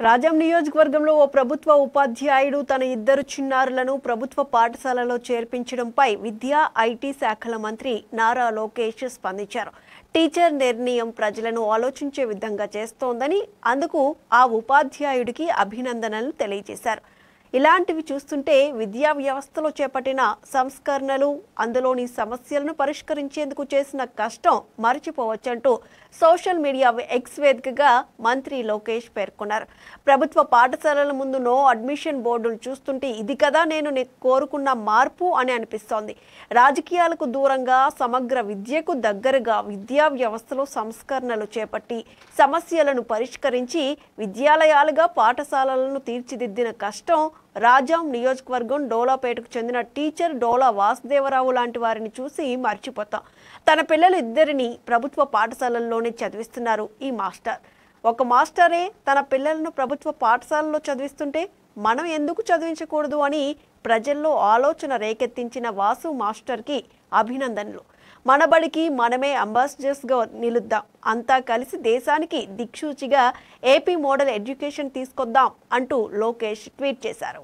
రాజం నియోజకవర్గంలో ఓ ప్రభుత్వ ఉపాధ్యాయుడు తన ఇద్దరు చిన్నారులను ప్రభుత్వ పాఠశాలలో చేర్పించడంపై విద్యా ఐటీ శాఖల మంత్రి నారా లోకేష్ స్పందించారు. టీచర్ నిర్ణయం ప్రజలను ఆలోచించే విధంగా చేస్తోందని, అందుకు ఆ ఉపాధ్యాయుడికి అభినందనలు తెలియజేశారు. ఇలాంటివి చూస్తుంటే విద్యా వ్యవస్థలో చేపట్టిన సంస్కరణలు, అందులోని సమస్యలను పరిష్కరించేందుకు చేసిన కష్టం మర్చిపోవచ్చంటూ సోషల్ మీడియా ఎక్స్ వేదికగా మంత్రి లోకేష్ పేర్కొన్నారు. ప్రభుత్వ పాఠశాలల ముందు నో అడ్మిషన్ బోర్డులు చూస్తుంటే ఇది కదా నేను కోరుకున్న మార్పు అని అనిపిస్తోంది. రాజకీయాలకు దూరంగా సమగ్ర విద్యకు దగ్గరగా విద్యా వ్యవస్థలో సంస్కరణలు చేపట్టి సమస్యలను పరిష్కరించి విద్యాలయాలుగా పాఠశాలలను తీర్చిదిద్దిన కష్టం రాజాం నియోజకవర్గం డోలాపేటకు చెందిన టీచర్ డోలా వాసుదేవరావు లాంటి వారిని చూసి మర్చిపోతాం. తన పిల్లలు ఇద్దరిని ప్రభుత్వ పాఠశాలల్లోనే చదివిస్తున్నారు ఈ మాస్టర్. ఒక మాస్టరే తన పిల్లలను ప్రభుత్వ పాఠశాలలో చదివిస్తుంటే మనం ఎందుకు చదివించకూడదు అని ప్రజల్లో ఆలోచన రేకెత్తించిన వాసు మాస్టర్కి అభినందనలు. మన బడికి మనమే అంబాసిడర్స్గా నిలుద్దాం, అంతా కలిసి దేశానికి దిక్సూచిగా ఏపీ మోడల్ ఎడ్యుకేషన్ తీసుకొద్దాం అంటూ లోకేష్ ట్వీట్ చేశారు.